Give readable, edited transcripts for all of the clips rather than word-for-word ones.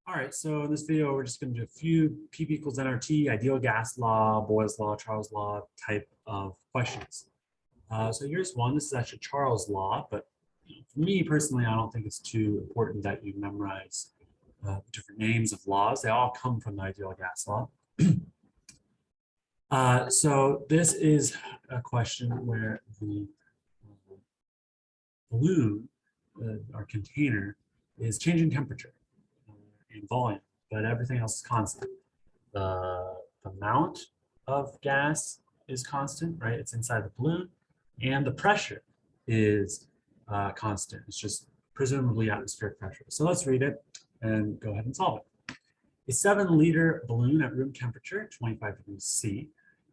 All right, so in this video, we're just going to do a few P equals nRT, ideal gas law, Boyle's law, Charles' law type of questions. So here's one. This is actually Charles' law, but for me personally, I don't think it's too important that you memorize different names of laws. They all come from the ideal gas law. So this is a question where the balloon, our container, is changing temperature and volume, but everything else is constant. The amount of gas is constant, right? It's inside the balloon, and the pressure is constant. It's just presumably atmospheric pressure. So let's read it and go ahead and solve it. A 7-liter balloon at room temperature, 25 degrees C,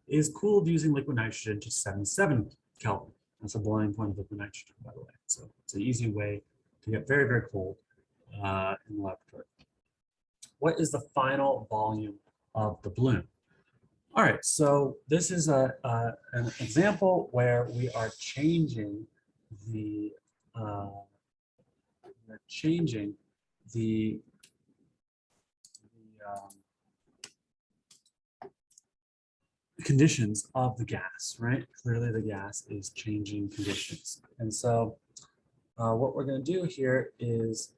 is cooled using liquid nitrogen to 77 Kelvin. That's the boiling point of liquid nitrogen, by the way. So it's an easy way to get very, very cold in the laboratory. What is the final volume of the balloon? All right, so this is an example where we are changing the conditions of the gas, right? Clearly the gas is changing conditions. And so what we're going to do here is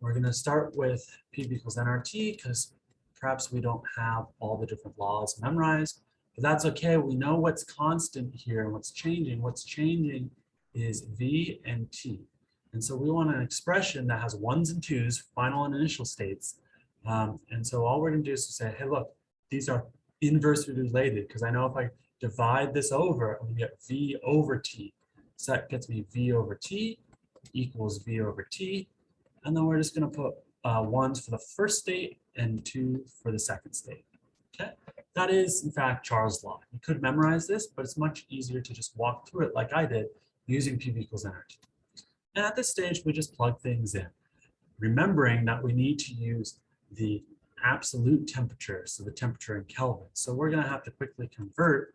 we're going to start with P equals nRT because perhaps we don't have all the different laws memorized, but that's okay. We know what's constant here and what's changing. What's changing is V and T. And so we want an expression that has ones and twos, final and initial states. And so all we're going to do is to say, hey, look, these are inversely related because I know if I divide this over, I'm going to get V over T. So that gets me V over T equals V over T. And then we're just going to put ones for the first state and two for the second state. Okay, that is in fact Charles' law. You could memorize this, but it's much easier to just walk through it like I did using P equals nRT. And at this stage, we just plug things in, remembering that we need to use the absolute temperature, so the temperature in Kelvin. So we're going to have to quickly convert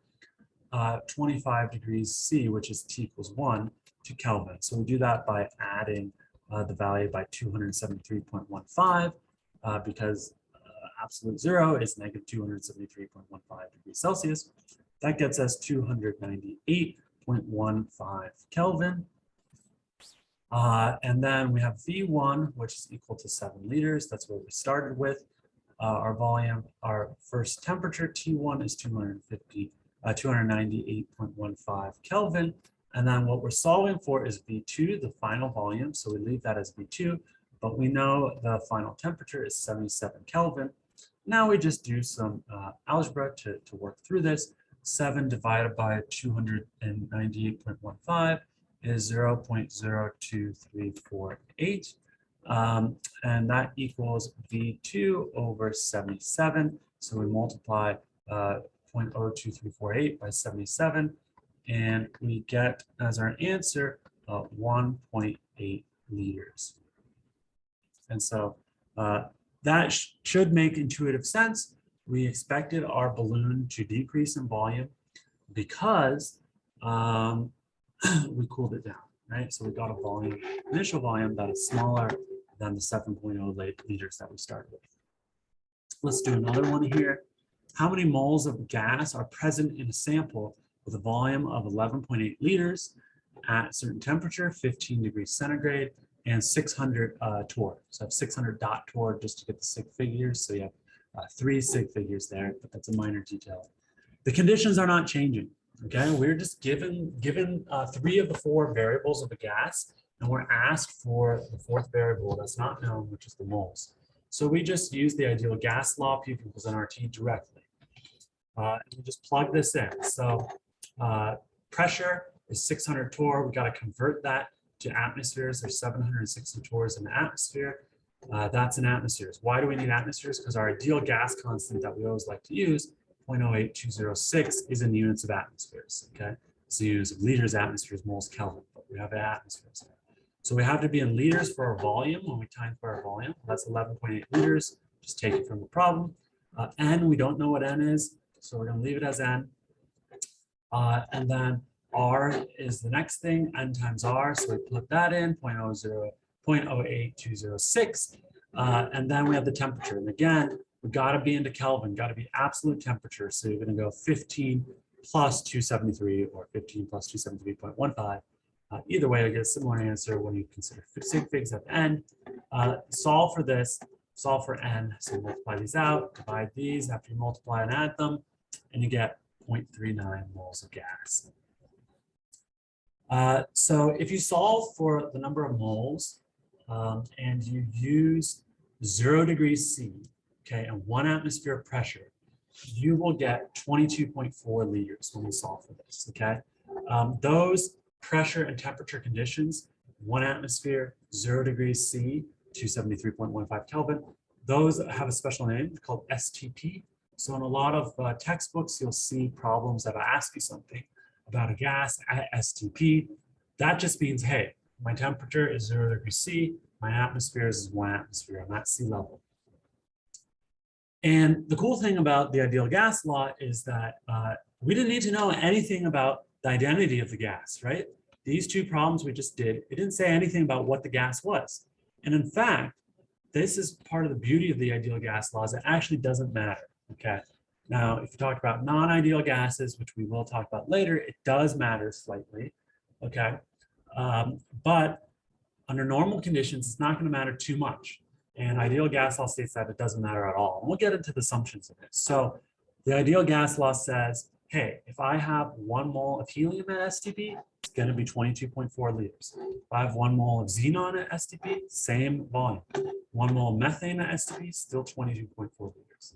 25 degrees C, which is T equals 1, to Kelvin. So we do that by adding the value by 273.15 because absolute zero is negative 273.15 degrees Celsius. That gets us 298.15 Kelvin. And then we have V1, which is equal to 7 liters. That's what we started with. Our volume, our first temperature, T1 is 298.15 Kelvin. And then what we're solving for is V2, the final volume. So we leave that as V2, but we know the final temperature is 77 Kelvin. Now we just do some algebra to work through this. 7 divided by 298.15 is 0.02348. And that equals V2 over 77. So we multiply 0.02348 by 77. And we get as our answer 1.8 liters. And so that should make intuitive sense. We expected our balloon to decrease in volume because we cooled it down, right? So we got a volume, initial volume that is smaller than the 7.0 liters that we started with. Let's do another one here. How many moles of gas are present in a sample with a volume of 11.8 liters at a certain temperature, 15 degrees centigrade, and 600 torr. So I have 600 dot torr just to get the sig figures. So you have 3 sig figures there, but that's a minor detail. The conditions are not changing. Okay, we're just given 3 of the 4 variables of the gas, and we're asked for the 4th variable that's not known, which is the moles. So we just use the ideal gas law, P equals nRT, directly. And we just plug this in. So pressure is 600 torr. We got to convert that to atmospheres. There's 760 torrs in the atmosphere. That's in atmospheres. Why do we need atmospheres? Because our ideal gas constant that we always like to use, 0.08206, is in units of atmospheres. Okay, so use liters, atmospheres, moles, Kelvin, but we have atmospheres. So we have to be in liters for our volume when we time for our volume. That's 11.8 liters. Just take it from the problem. N, we don't know what N is, so we're going to leave it as N. And then R is the next thing, N times R. So we put that in, 0.08206. And then we have the temperature. And again, we got to be into Kelvin, got to be absolute temperature. So you're going to go 15 plus 273 or 15 plus 273.15. Either way, I get a similar answer when you consider sig figs at the end. Solve for this, solve for n. So multiply these out, divide these after you multiply and add them, and you get 0.39 moles of gas. So if you solve for the number of moles and you use 0 degrees C, okay, and 1 atmosphere of pressure, you will get 22.4 liters when we solve for this, okay? Those pressure and temperature conditions, 1 atmosphere, 0 degrees C, 273.15 Kelvin, those have a special name called STP. So in a lot of textbooks, you'll see problems that ask you something about a gas at STP. That just means, hey, my temperature is 0 degrees C, my atmosphere is 1 atmosphere, I'm at sea level. And the cool thing about the ideal gas law is that we didn't need to know anything about the identity of the gas, right? These two problems we just did, it didn't say anything about what the gas was. And in fact, this is part of the beauty of the ideal gas laws. It actually doesn't matter, okay? Now, if you talk about non-ideal gases, which we will talk about later, it does matter slightly, okay? But under normal conditions, it's not going to matter too much. And ideal gas law states that it doesn't matter at all. And we'll get into the assumptions of it. So the ideal gas law says, hey, if I have 1 mole of helium at STP, it's going to be 22.4 liters. If I have 1 mole of xenon at STP, same volume. 1 mole of methane at STP, still 22.4 liters.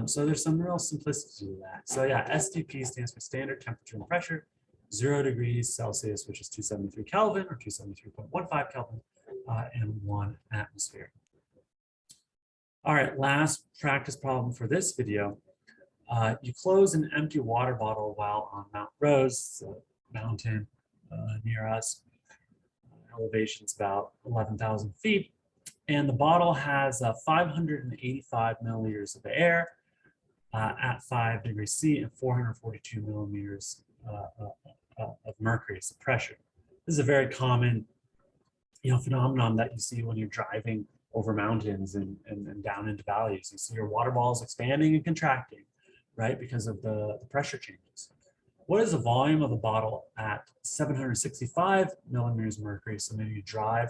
So there's some real simplicity to that. So yeah, STP stands for standard temperature and pressure, 0 degrees Celsius, which is 273 Kelvin or 273.15 Kelvin, and 1 atmosphere. All right, last practice problem for this video. You close an empty water bottle while on Mount Rose, a mountain near us. Elevation's about 11,000 feet. And the bottle has 585 milliliters of air at 5 degrees C and 442 millimeters of mercury as the pressure. This is a very common phenomenon that you see when you're driving over mountains and down into valleys. You see your water balls expanding and contracting, right, because of the pressure changes. What is the volume of the bottle at 765 millimeters of mercury? So maybe you drive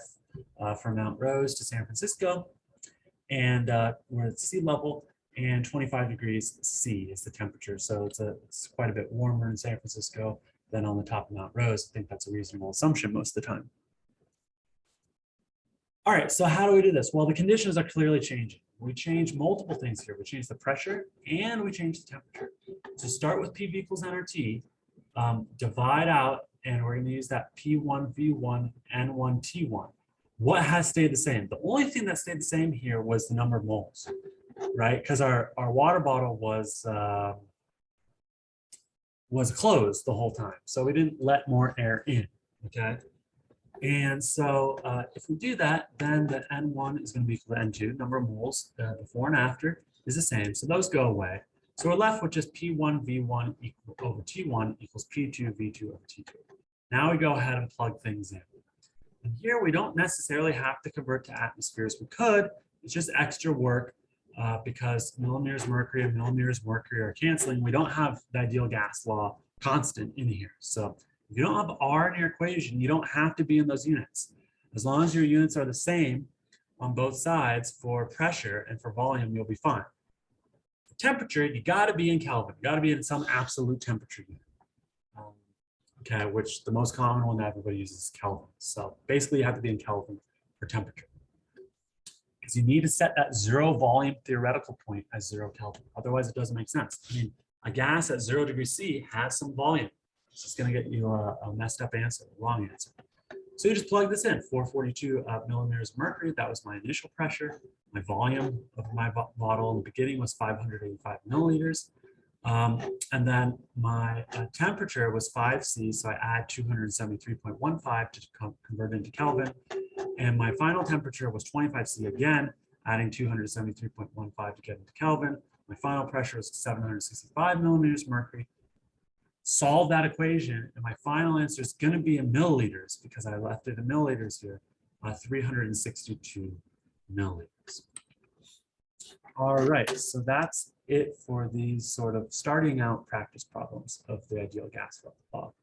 from Mount Rose to San Francisco, and we're at sea level, and 25 degrees C is the temperature. So it's quite a bit warmer in San Francisco than on the top of Mount Rose. I think that's a reasonable assumption most of the time. All right, so how do we do this? Well, the conditions are clearly changing. We change multiple things here. We change the pressure and we change the temperature. So start with PV equals nRT, divide out, and we're going to use that P1V1 N1 T1. What has stayed the same? The only thing that stayed the same here was the number of moles, right? Because our water bottle was closed the whole time. So we didn't let more air in, okay? And so if we do that, then the N1 is going to be equal to N2, number of moles before and after is the same. So those go away. So we're left with just P1V1 over T1 equals P2V2 over T2. Now we go ahead and plug things in. And here we don't necessarily have to convert to atmospheres. We could, it's just extra work because millimeters mercury and millimeters mercury are canceling. We don't have the ideal gas law constant in here. So if you don't have R in your equation, you don't have to be in those units. As long as your units are the same on both sides for pressure and for volume, you'll be fine. For temperature, you got to be in Kelvin. You got to be in some absolute temperature unit. Okay, which the most common one that everybody uses is Kelvin. So basically, you have to be in Kelvin for temperature. Because you need to set that 0 volume theoretical point as 0 Kelvin. Otherwise, it doesn't make sense. I mean, a gas at 0 degrees C has some volume. It's just going to get you a messed up answer, a wrong answer. So you just plug this in, 442 millimeters of mercury. That was my initial pressure. My volume of my bottle in the beginning was 585 milliliters. And then my temperature was 5C, so I add 273.15 to convert into Kelvin. And my final temperature was 25C again, adding 273.15 to get into Kelvin. My final pressure was 765 millimeters mercury. Solve that equation, and my final answer is going to be in milliliters because I left it in milliliters here, 362 milliliters. All right, so that's it for these sort of starting out practice problems of the ideal gas law.